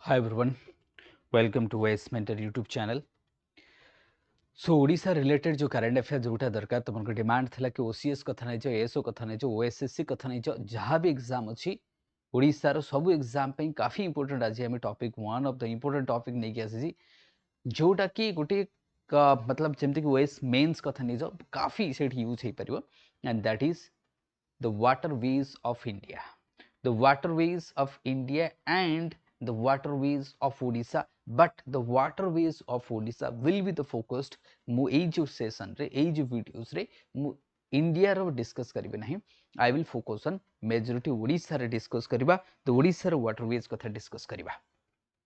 Hi everyone, welcome to Wes Mentor YouTube channel. So Odisha related जो current affair जोटा दरकार तुमको डिमांड थिला कि ओसीएस कथा नै जो एसओ कथा नै जो ओएसएससी कथा नै जो जहाँ भी एग्जाम अछि ओडिशा रो सब एग्जाम पे काफी इंपोर्टेंट आज हम topic one of the important topic नै कि आसी जोटा कि गोटे मतलब जेमति कि ओएस मेंस कथा नै जो काफी सेट यूज हे परिबो and that is the waterways of India. The waterways of India and the waterways of Odisha, but the waterways of Odisha will be the focused मु एई जो सेशन रे एई जो वीडियोस रे मु इंडिया रो डिस्कस करिवे नाही I will focus on majority Odisha रे discuss करिबा तो ओडिशा रो वाटरवेज कथा डिस्कस करिबा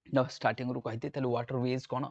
नाउ स्टार्टिंग रो कहते तले वाटरवेज कोन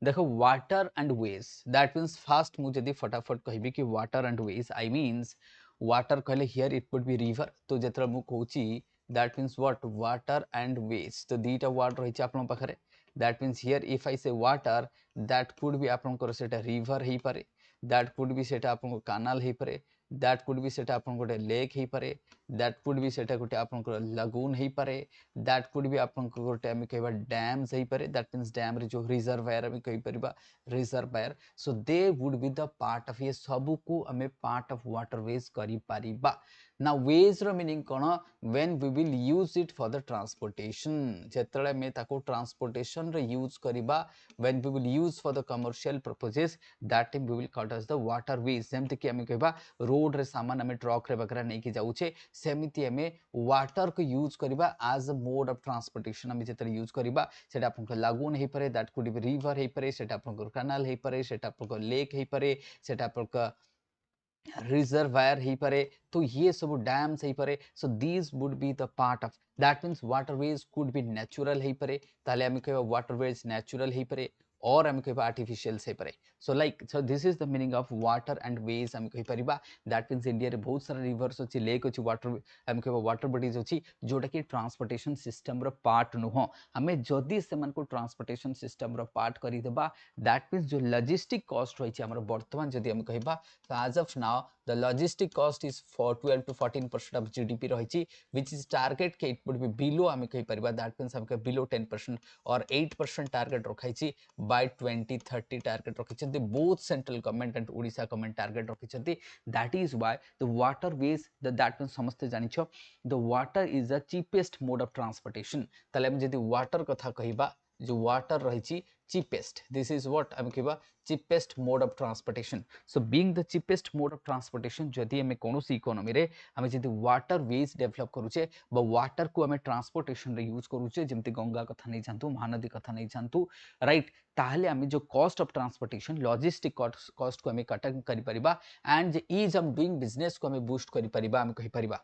देखो water and ways that means first मु जदी फटाफट कहबी कि water and ways I means water कहले here it would be river तो जेतरा मु कहूची that means what water and ways तो दीटा वर्ड रही आपन पाखरे that means here if I से वाटर दैट कुड बी आपन को सेटा रिवर हे पारे दैट कुड बी सेटा आपन को कैनाल हे पारे दैट कुड बी सेटा आपन को लेक हे पारे दैट कुड बी सेटा गोटे आपन को लगून हे पारे दैट कुड बी आपन को गोटे हम कहबा डैम्स हे पारे दैट मींस डैम रे जो रिजर्वायर हम कहि परिबा reservoir so they would be the part of ये सब को हमें पार्ट ऑफ वाटरवेज करि परिबा now ways रो मीनिंग कोन when we will use it for the transportation जेतले में ताको ट्रांसपोर्टेशन रे यूज करिबा when we will use for the commercial purposes that time we will call as the waterways जेमति कि हमें कहबा रोड रे सामान हमें ट्रक रे वगैरह नहीं कि जाउछे सेमिति हमें वाटर को यूज करिबा as a mode of transportation हमें जेतले यूज करिबा सेटा आपन को लागून हे परे that could be river हे परे सेटा आपन को कैनाल हे परे सेटा आपन को लेक हे परे सेटा आपन को रिजर्वायर ही परे तो ये सब डैम्स ही परे so these would be the part of that means waterways could be natural ही परे ताले हम कहबा वाटरवेज नेचुरल ही परे और हम कहबा आर्टिफिशियल से परे so like so this is the meaning of water and ways हम कहि परिबा दैट मींस इंडिया रे बहुत सारा रिवर्स अछि लेक अछि वाटर हम कहबा वाटर बॉडीज अछि जोटा कि ट्रांसपोर्टेशन सिस्टम रो पार्ट नुह हमें जदी सेमन को ट्रांसपोर्टेशन सिस्टम रो पार्ट करि देबा दैट मींस जो लॉजिस्टिक कॉस्ट होई छै हमर वर्तमान जदी हम कहबा so as of now the logistic cost is for 12 to 14% of GDP रही which is target के it would be below हमें कहि परिबा that means हमके below 10% और 8% target रखाई by 2030 target रखिछन्ती both central government and Odisha government target रखिछन्ती that is why the waterways that means समस्त जानिछो the water is the cheapest mode of transportation तले हम जदी water कथा कहिबा जो वाटर रही cheapest this is what हम कहबा cheapest mode of transportation so being the cheapest mode of transportation जदी हमें कोनोसी इकोनॉमी रे हमें जदी वाटर वेज डेवलप करूचे बा वाटर को हमें ट्रांसपोर्टेशन रे यूज करूचे जेमति गंगा कथा नहीं जानतु महानदी कथा नहीं जानतु राइट ताहले हमें जो cost of transportation logistic cost को हमें कट करि परिबा एंड इज हम डूइंग बिजनेस को हमें बूस्ट करि परिबा हम कहि परिबा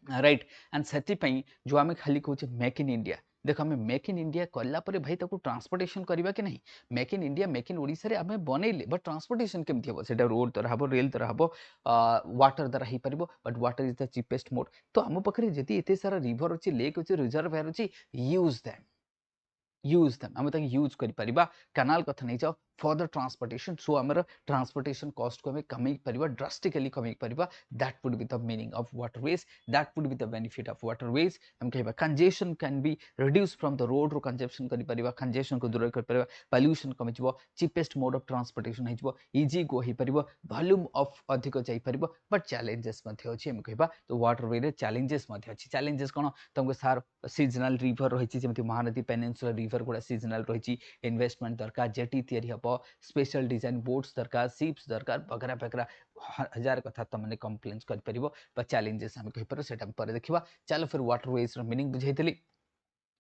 राइट एंड सेति पई जो हमें खाली कहूचे मेक इन इंडिया देख हमें मेक इन इंडिया कला पर भाई ताको ट्रांसपोर्टेशन करबा कि नहीं make in India make in Odisha रे हमें बनैले बट ट्रांसपोर्टेशन केमथि हो सेटा रोड तर हबो रेल तर हबो वाटर द्वारा ही परिबो but water is the cheapest mode तो हम पखरे जति एते सारा रिवर अछि लेक अछि रिजर्वायर अछि यूज देम हम ताकि यूज करि परिबा कैनाल कथा नहीं जाओ फॉर द ट्रांसपोर्टेशन सो हमर ट्रांसपोर्टेशन कॉस्ट को हमें कमी परिबा ड्रास्टिकली कमी परिबा that would be the meaning of waterways that would be the benefit of waterways हम कहबा congestion can be reduce from the road रो कंजप्शन करि परिबा कंजेशन को दूर कर परिबा पोल्यूशन कमी जबो चीपेस्ट मोड ऑफ ट्रांसपोर्टेशन हिजबो इजी गो ही परिबो वॉल्यूम ऑफ अधिक जाई परिबो बट चैलेंजेस मध्ये अछि हम कहबा तो वाटरवे रे चैलेंजेस मध्ये अछि चैलेंजेस कोन तुमको सार सीजनल रिवर रही जेमति महानदी पेनिनसुला रिवर गुडा सीजनल रही इन्वेस्टमेंट दरकार जेटी तयारी हबो स्पेशल डिजाइन बोट्स दरकार शिप्स दरकार वगैरह वगैरह हजार कथा तुमने कंप्लेंट्स कर परिबो बा चैलेंजेस हम कहि पर सेटा पर देखिबा चलो फिर वाटरवेज रो मीनिंग बुझैतली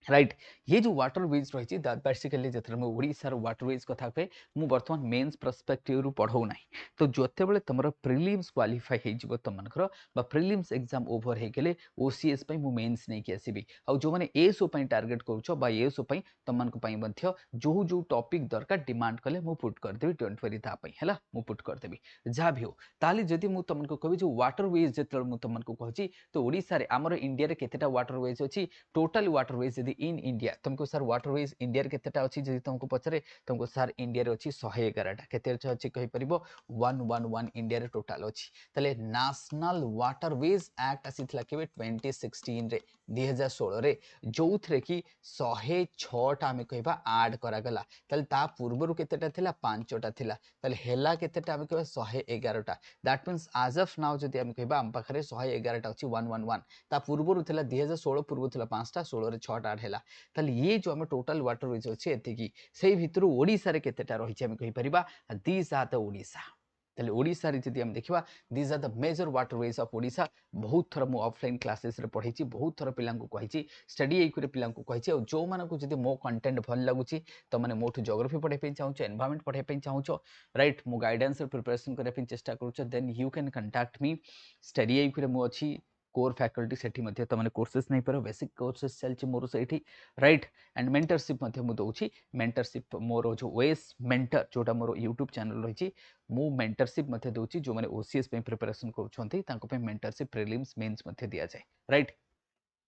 राइट ये जो वाटरवेज रही बेसिकली जो ओडिशार वाटरवेज कथा कहे मु बर्तमान मेन्स पर्सपेक्टिव रु पढ़ौ ना तो जोते बेले तुम प्रिलिम्स क्वालिफाई हो तुम प्रिलिम्स एग्जाम ओवर हो गले ओसीएस मु मेन्स नहीं कि आसबि आ जो मैंने एसओ टार्गेट करुछ एसओ तुम जो जो टॉपिक दरकार डिमांड कले मु पुट करदेवी डोंट वरी है मु पुट करदेवी जहाँ भी हो ताली जदि मु तुमको कहबी जो वाटरवेज जो तुमको कहूँ तो ओडिशा रे आमर इंडिया रे केतेटा वाटरवेज अछि टोटल वाटरवेज जदि इन इंडिया तुमको सर वाटरवेज इंडिया रे केतेटा अछि जदि तुमको पचरे तुमको सर इंडिया रे अछि 111टा केते अछि कहि परिबो 111 इंडिया रे टोटल अछि तले नेशनल वाटरवेज एक्ट आसीथला केबे 2016 रे 2016 रे जोउथरे कि 106टा हम कहबा ऐड करा गला तले ता पूर्वरु केतेटा थिला 5टा थिला तले हेला केतेटा हम कहबा 111टा that means as of now जदि हम कहबा हम पाखरे 111टा अछि 111 ता पूर्वरु थिला 2016 पूर्व थिला 5टा 16 रे 6टा ऐड हैला तले ये जो हम टोटल वाटरवेज अछि एतिकी सेही भितरु ओडिसा रे केतेटा रहिछि हम कहि परिबा दिस आर द ओडिसा तले ओडिसा रे जदि हम देखिबा this are the major waterways of Odisha बहुत थर मु ऑफलाइन क्लासेस रे पढिछि बहुत थर पिलांकु कहिछि स्टडी एकुरे पिलांकु कहिछि और जो मानकु जदि मो कंटेंट भल लागुछि तो माने मोठु ज्योग्राफी पढे पे चाहूछ एनवायरनमेंट पढे पे चाहूछ राइट मु गाइडेंस प्रिपरेशन करे पे चेष्टा करूछ then you can contact me study एकुरे मु अछि कोर फैकल्टी सेठी मध्ये त माने कोर्सेस नै पर बेसिक कोर्सेस चलछि मोर सेठी राइट एंड मेंटरशिप मध्ये मु दोछि मेंटरशिप मोर जो ओएस मेंटर जोटा मोर YouTube चैनल रहिछि मु मेंटरशिप मध्ये दोछि जो माने ओसीएस पे प्रिपरेशन करूछंती तांको पे मेंटरशिप प्रीलिम्स मेंस मध्ये दिया जाय राइट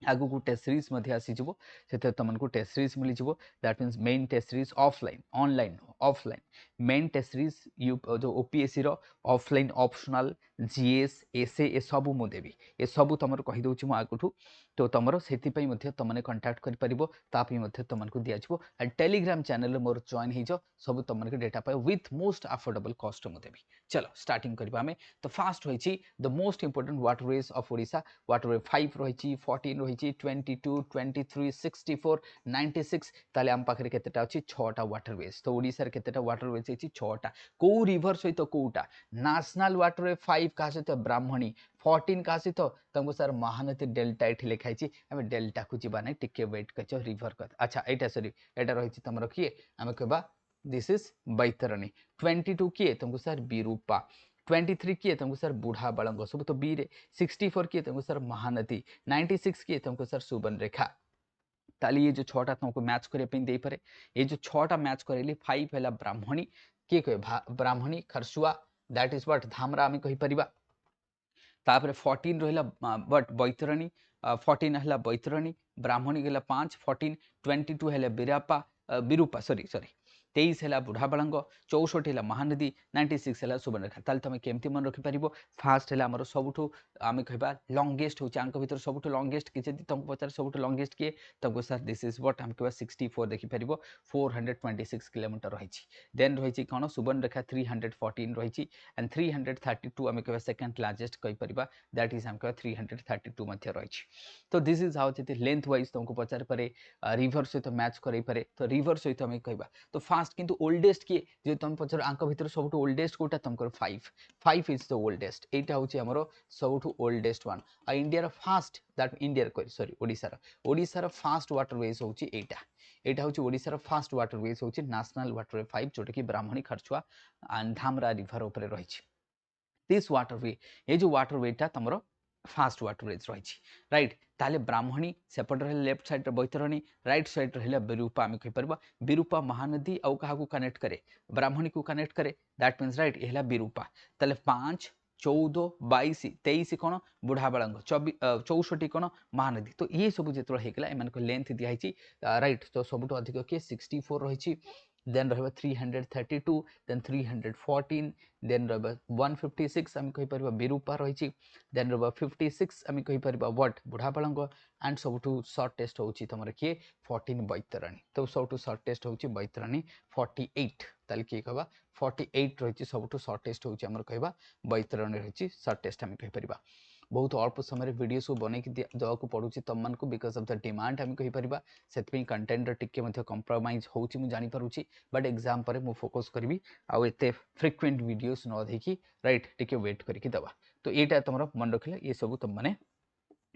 आगु को टेस्ट सीरीज मध्ये आसी जिवो सेते तमन को टेस्ट सीरीज मिली जिवो that means main test series offline online offline main test series यू जो ओपीएससी रो ऑफलाइन ऑप्शनल जीएस एसए ए सबु मु देबी ए सबु तमर कहि दोछि मु आगुठु तो तमर सेति पई मध्ये तमने कांटेक्ट कर परिबो ता पई मध्ये तमन को दिया जिवो आ टेलीग्राम चैनल मोर जॉइन हि जो सबु तमन के डेटा पाए विथ मोस्ट अफोर्डेबल कॉस्ट मु देबी चलो स्टार्टिंग करबा हमें तो फास्ट होइछि the most important waterways of Odisha waterway 5 रहिछि 14 रहिछि 22 23 64 96 ताले हम पाखरे केतेटा अछि 6टा वाटरवेज तो ओडिसा रे केतेटा वाटरवेज अछि 6टा को रिवर सहित कोउटा नेशनल वाटरवे 5 का सहित ब्राह्मणी 14 का सहित तमको सर महानदी डेल्टा एठी लिखाइछि हम डेल्टा को जिबा नै टिके वेट कचो रिवर कत अच्छा एटा सॉरी एटा रहिछि तमरो किए हम कहबा दिस इज बैतरणी 22 किए तुमको सर बिरूपा 23 किए तुमको सर बूढ़ा बालंग सब तो बी रे 64 किए तुमको सर महानदी 96 किए तुमको सर सुबर्णरेखा ताली ये जो 6टा तुमको मैच करे पे दे पारे ये जो 6टा मैच करेली 5 हैला ब्राह्मणी के कहे ब्राह्मणी खरसुआ दैट इज व्हाट धामरा हम कहि परिबा तापर 14 रहिला बट बैतरणी 14 हैला बैतरणी ब्राह्मणी गेला 5 14 22 हैला बिरापा बिरूपा सॉरी 23 है बुढ़ा बालंग 64 है महानदी 96 है सुबर्णरेखा ताल तुम केमती मन रखि पारिबो फास्ट है हमर सबुठु आमे कहबा लॉन्गेस्ट होची आंक भीतर सबुठु लॉन्गेस्ट कि जदि तुमको पचार सबुठु लॉन्गेस्ट किए तुमको सर दिस इज व्हाट हम कहबा 64 देखि पारिबो 426 किलोमीटर रहिछि देन रहिछि कोन सुबर्णरेखा 314 रहिछि एंड 332 आमे कहबा सेकंड लार्जेस्ट कहि परिबा दैट इज हम कहबा 332 मध्ये रहिछि तो दिस इज हाउ जति लेंथ वाइज तुमको पचार पारे रिवर सहित मैच करै पारे तो रिवर सहित हम कहबा तो फास्ट किंतु ओल्डेस्ट किए जे तुम पचर आंक भीतर सबुठु ओल्डेस्ट कोटा तुमकर 5 इज द ओल्डेस्ट एटा होची हमरो सबुठु ओल्डेस्ट वन आ इंडिया रो first that India sorry Odisha रो फास्ट वाटरवेज होची एटा होची ओडिसा रो फास्ट वाटरवेज होची नेशनल वाटरवे 5 जोटा कि ब्राह्मणी खरछुआ एंड धामरा रिवर ऊपर रहिछि दिस वाटरवे ए जो वाटरवेटा तमरो फास्ट वाटरवेज रहिछि राइट ताले ब्राह्मणी सेपट रहे लेफ्ट साइड रे बैतरणी राइट साइड रहे बिरूपा आमे कहि परबा बिरूपा महानदी औ कहा को कनेक्ट करे ब्राह्मणी को कनेक्ट करे दैट मींस राइट एहला बिरूपा ताले 5 14 22 23 कोन बुढ़ा बालंग 64 कोन महानदी तो ये सब जेतरो हेगला एमन को लेंथ दिया हिची राइट तो सबुटो अधिक के 64 रहिछि देन रहबा 332 देन 314 देन रहबा 156 हम कहि परबा बिरूपा रहिछि देन रहबा 56 हम कहि परबा व्हाट बुढ़ा बालंग एंड सबुटु शॉर्टेस्ट होची तमर के 14 बैतरणी तो सबुटु शॉर्टेस्ट होची बैतरणी 48 ताल के कहबा 48 रहिछि सबुटु शॉर्टेस्ट होची हमर कहबा बैतरणी रहिछि शॉर्टेस्ट हम कहि परबा बहुत अल्प समय वीडियो सब बनै कि देवा को पड़ुछि तम मन को बिकॉज ऑफ द डिमांड हम कहि परबा सेत पे कंटेंट टिके मध्ये कंप्रोमाइज होछि मु जानि पारुछि बट एग्जाम पर मु फोकस करबी आ एते फ्रीक्वेंट वीडियोस न देखि राइट टिके वेट करके दबा तो एटा तमरो मन रखले ये सब तुम माने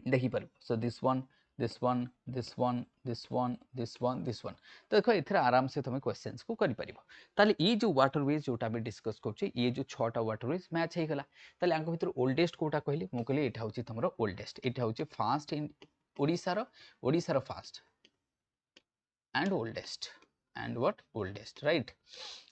देखि परबो so this one this one this one this one this one this one तो देखो एथरा आराम से तुम क्वेश्चंस को करि परिबो ताले ई जो वाटरवेज जोटा भी डिस्कस करछि ये जो 6टा वाटरवेज मैच हे गला ताले आंक भीतर ओल्डेस्ट कोटा कहली मु कहली एटा होछि तमरो ओल्डेस्ट एटा होछि फास्ट इन ओडिसा रो first and oldest and what oldest right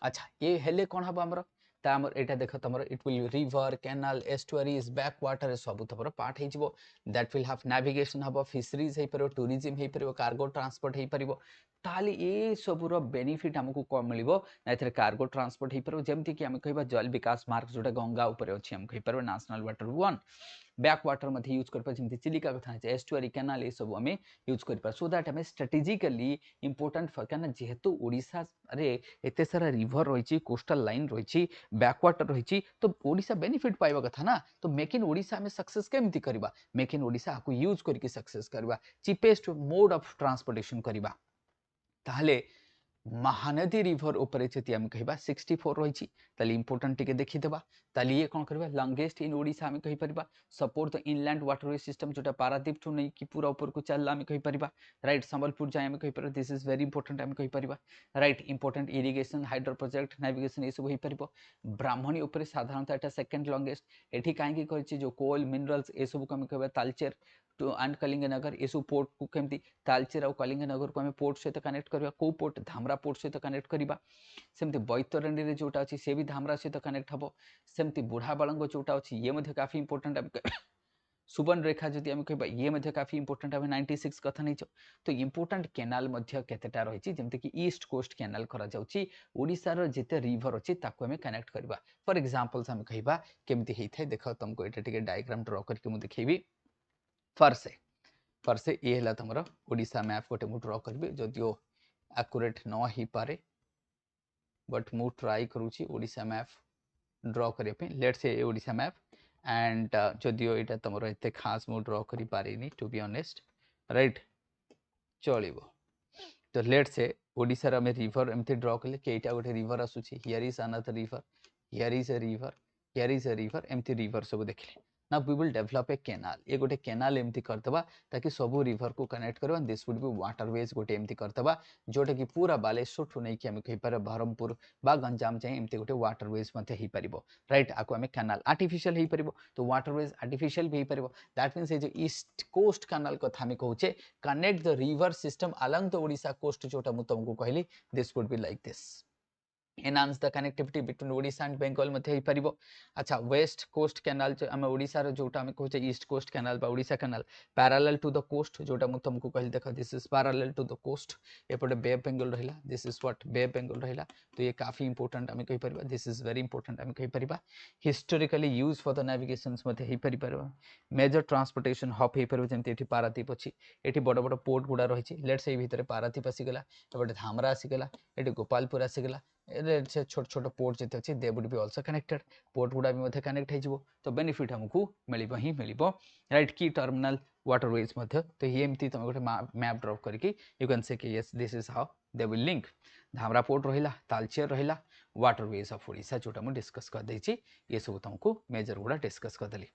अच्छा ये हेले कोन हबो हमरो तामर एटा देख तमर it will river canal estuaries back water सब तमर पार्ट हे जिवो दैट विल हैव नेविगेशन हबो फिशरीज हे परबो टूरिज्म हे परबो कार्गो ट्रांसपोर्ट हे परबो ताली ए सबुर बेनिफिट हमकु को मिलिबो ना एथरे कार्गो ट्रांसपोर्ट हे परबो जेमति कि हम कहबा जल विकास मार्ग जोटा गंगा ऊपर अछि हम कहि परबो नेशनल वाटर 1 बैक वाटर मध्ये यूज कर जमी चिलिका कथा एस्टुअरी कैनाल ये सब आम यूज कर सो दैट आम स्ट्रेटेजिकली इंपोर्टाट क्या जेहेतु ओडिशा रे एते सारा रिवर रही कोस्टल लाइन रही बैक वाटर रही तो ओडिशा बेनिफिट पाइबा कथा ना तो मेक इन ओडिशा आम सक्सेस केमती करबा मेक इन ओडिशा आपको यूज करके सक्सेस करबा चीपेस्ट मोड ऑफ ट्रांसपोर्टेशन करबा ताहले महानदी रिवर ऊपर जति आम कहबा 64 रही ताली इंपोर्टेंट टिके देखिदेबा ताली ये कोन करबा लॉन्गेस्ट इन ओडिशा आम कहि परबा support the inland waterway system जोटा पारादीप ठु नै कि पूरा ऊपर को चलला आम कहि परबा राइट संबलपुर जाय आम कहि परबा दिस इज वेरी इंपोर्टेंट आम कहि परबा right important irrigation hydro project navigation ये सब होई परबो ब्राह्मणी ऊपर साधारणतः एटा सेकंड लॉन्गेस्ट एठी काहे कि करछि जो कोल मिनरल्स ए सब को आम कहबा तालचेर टू एंड कलिंगनगर ये सब पोर्ट को केमती तालचेर और कलिंगनगर को आम पोर्ट सहित कनेक्ट करबा को पोर्ट धामरा पोर्ट सहित कनेक्ट करबा सेमती बैतरणी रे जोटा अछि से भी धामरा सहित कनेक्ट हबो सेमती बुढ़ा बालंग जोटा अछि ये मध्ये काफी इंपोर्टेंट आम सुबर्ण रेखा जदि आम कहबा ये मध्ये काफी इंपोर्टेंट आम 96 कथा नै तो इंपोर्टेंट कैनाल मध्ये केतेटा रहिछि जेमते कि ईस्ट कोस्ट कैनाल करा जाउछि ओडिसा रो जेते रिवर अछि ताको आम कनेक्ट करबा फॉर एग्जांपल्स आम कहबा केमती हेइथाय देखो तुमको एटा टिके डायग्राम ड्रा करके मु देखेबी फरसे ये हला तमरो ओडिशा मैप गोटे मु ड्रा करबी जदियो एक्यूरेट न ही पारे बट मु ट्राई करूची ओडिशा मैप ड्रा करिया पे let's say Odisha map and जदियो एटा तमरो एते खास मु ड्रा करि पारिनी टू बी ऑनेस्ट राइट चलिबो तो लेट्स से ओडिसा रा में रिवर एमते ड्रा करले के एटा गोटे रिवर आसुची here is another river here is a river here is a river एमती रिवर सब देखले ना we will develop a canal ये गोटे कैनाल एमती करदबा ताकि सबू रिवर को कनेक्ट करबा दिस वुड बी वाटरवेज गोटे एमती करदबा जोटा कि पूरा बालेश्वर ठु नै कि हम कहि पारे बरहमपुर बा गंजाम जाय एमती गोटे वाटरवेज मध्ये ही परिबो राइट आको हम कैनाल आर्टिफिशियल ही परिबो तो वाटरवेज आर्टिफिशियल भी परिबो दैट मींस ए जो ईस्ट कोस्ट कैनाल कथा हम कहूचे connect the river system along the Odisha coast जोटा मु तुमको कहली this would be like this enhance the connectivity between Odisha and Bengal मध्ये ही परिबो अच्छा वेस्ट कोस्ट कैनाल जो हम ओडिसा रो जोटा हम कहूचे ईस्ट कोस्ट कैनाल बा Odisha canal parallel to the coast जोटा मु तुमको कहली देखो this is parallel to the coast एपटे बे ऑफ बंगाल रहिला this is what Bay of Bengal रहिला तो ये काफी इंपोर्टेंट हम कहि परिबा दिस इज वेरी इंपोर्टेंट हम कहि परिबा historically used for the navigations मध्ये ही परिबा मेजर ट्रांसपोर्टेशन हब ही परिबा जेंति एठी पारादीप अछि एठी बड़ बड़ पोर्ट गुडा रहिछि लेट्स से भीतर पारादीप आसी गेला एपटे धामरा आसी गेला एठी गोपालपुर आसी गेला छोट छोट पोर्ट जिते अच्छे they would be also connected port गुडा भी कनेक्ट हो तो बेनिफिट हमको मिलिबो ही मिलिबो राइट की टर्मिनल वाटरवेज मध्ये तो ये एमती तुम गोटे मैप ड्रॉप करके यू कैन से कि yes this is how they will link Dhamra port रहिला तालचेर रहिला वाटरवेज ऑफ ओडिशा जोटा मु डिस्कस कर देछि ये सब तुमको मेजर गुडा डिस्कस कर देली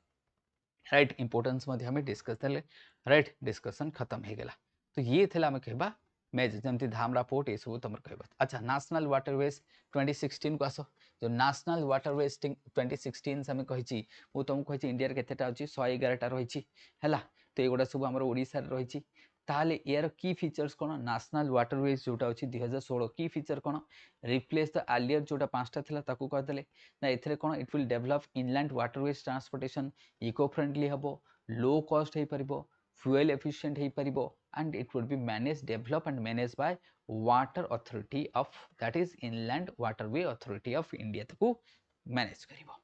राइट इंपोर्टेंस मध्ये हमें डिस्कस देले राइट डिस्कशन खत्म हो गला तो ये थला हमें कहबा मेजर जमती धामरा पोर्ट ये सब तुम कहबा अच्छा नेशनल वाटरवेज 2016 को आसो जो नेशनल वाटरवेज 2016 से हमें कहिची मु तुमको कहिची इंडिया रे केतेटा अछि 111 टा रहिची हैला तो एगुडा सब हमर ओडिसा रे रहिची ताले यार की फीचर्स कोन नेशनल वाटरवेज जोटा अछि 2016 की फीचर कोन रिप्लेस द एलियर जोटा पांचटा थिला ताकू कर देले ना एथरे कोन it will develop inland waterways transportation eco friendly हबो लो कॉस्ट हे परिबो fuel efficient हे परिबो and it would be managed develop and managed by water authority of that is inland waterway authority of India ताकू manage करिवो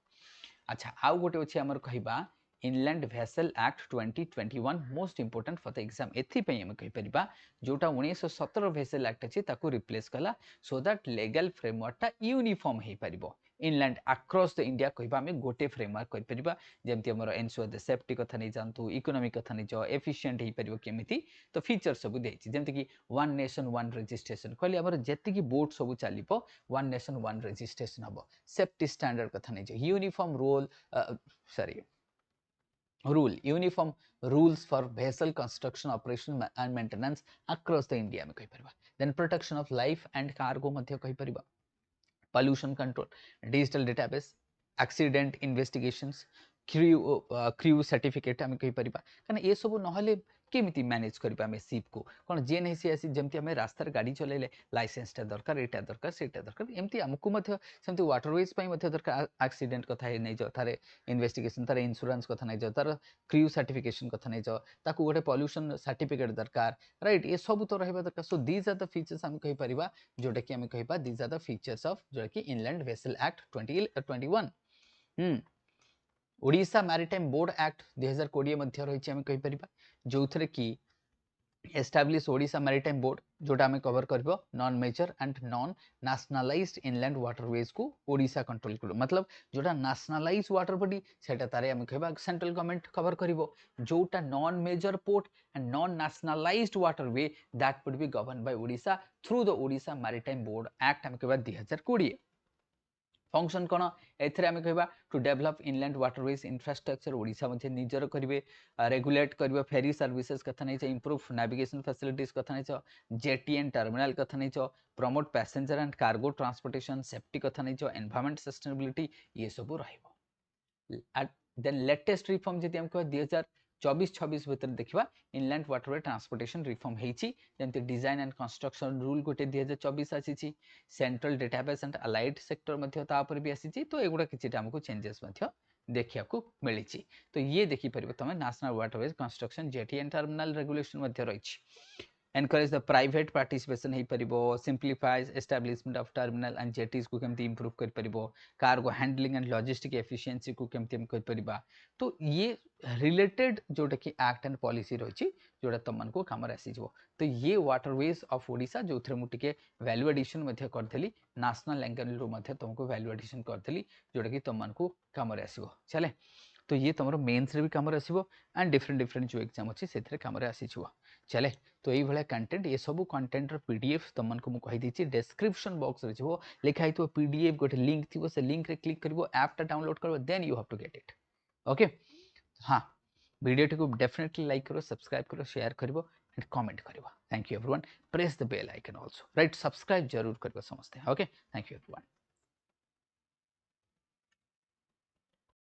अच्छा आउ गोटे अछि हमर कहिबा inland vessel act 2021 most important for the exam एथि पई हम कहि परिबा जोटा 1917 वेसल एक्ट अछि ताकू रिप्लेस कला सो दैट लीगल फ्रेमवर्क ता यूनिफॉर्म हे परिबो इनलैंड अक्रॉस द इंडिया कहिबा हम गोटे फ्रेमवर्क कहि परिबा जेमति हमर एन्श्योर द सेफ्टी कथा नै जानतु इकोनॉमिक कथा नै जो एफिशिएंट हे परिबो केमिति तो फीचर सब देछि जेमति कि वन नेशन वन रजिस्ट्रेशन कहली हमर जेति कि बोट सब चलिपो वन नेशन वन रजिस्ट्रेशन हबो सेफ्टी स्टैंडर्ड कथा नै जो uniform rule rule uniform rules for vessel construction operation and maintenance across the India में कहि परबा then protection of life and cargo मध्ये कहि परबा pollution control digital database accident investigations crew certificate हम कहि परबा कने ए सब नहले केमिति मैनेज करबा आमे शिप को कोन जे नै से आसी जेमति आमे रास्ता रे गाड़ी चलेले लाइसेंस टा दरकार एटा दरकार सेटा दरकार एमति हमकु मध्य सेमति वाटरवेज पई मध्य दरकार एक्सीडेंट कथा हे नै जो तारे इन्वेस्टिगेशन तारे इंश्योरेंस कथा नै जो तार क्रू सर्टिफिकेशन कथा नै जो ताकू गोटे पॉल्यूशन सर्टिफिकेट दरकार राइट ये सब तो रहबा दरकार so these are the features हम कहि परिबा जोटा कि हम कहिबा these are the features of जोटा कि inland vessel act 2021 Odisha maritime board act 2020 मध्य रही आम कहीपर जो थे कि एस्टाब्लिश ओडिशा मैरिटाइम बोर्ड जोटा आम कवर कर non major and non nationalised inland waterways को ओडिशा कंट्रोल कर मतलब जोटा नेशनलाइज वाटर बॉडी सेटा तारे आम कह सेंट्रल गवर्नमेंट कवर कर जोटा non major port and non nationalised waterway that would be govern by Odisha through the Odisha maritime board act आम कह 2020 फंक्शन कौन एथरे आमे कहबा to develop inland waterways infrastructure Odisha मध्ये निजर करिवे रेगुलेट करिवे फेरी सर्विसेज कथा नै इंप्रूव नेविगेशन फैसिलिटीज कथा नै जेटी एंड टर्मिनल कथा नै promote passenger and cargo transportation safety कथा नै एनवायरनमेंट सस्टेनेबिलिटी ये सब रहइबो देन लेटेस्ट रिफॉर्म जति हम कहबा 2024-26 भीतर देखा इनलैंड वाटरवे ट्रांसपोर्टेशन रिफॉर्म होती डिजाइन एंड कंस्ट्रक्शन रूल गोटे 2024 आसी central database and allied sector भी आसी तो एगुड़ा किसी आमको चेंजेस देखा मिली तो ये देखिपर तुम national waterways construction jetty and terminal regulation रही एनकरेज द प्राइवेट पार्टिसिपेशन हो पार simplifies establishment of terminal and jetties को केमती इंप्रूव कर पार cargo handling and logistic efficiency को केमती हम कर तो ये रिलेटेड जोटा कि एक्ट एंड पॉलिसी रही जोटा तुमको कम आसी तो ये वाटरवेज ऑफ ओडिशा जो थे मुझे वैल्यू एडिशन करदेली नेशनल एंगल रू तुमको वैल्यू एडिशन करदेली जोटा कि तुमको कम आसो चले तो ये तुम मेन्स भी कम आसो एंड डिफरेंट जो एग्जाम अच्छी से कम आसी चले तो ये भाया कंटेंट ये सब कंटेंट पीडीएफ तुमको मुझे डिस्क्रिप्शन बॉक्स रे लिखाई थो पीडीएफ गोटे लिंक थी से लिंक रे क्लिक कर ऐप डाउनलोड कर then you have to get it okay हाँ वीडियो को डेफिनेटली लाइक करो सब्सक्राइब करो शेयर करो एंड कमेंट करो thank you everyone press the bell icon also right subscribe जरूर करो समझते ओके थैंक यू एवरीवन।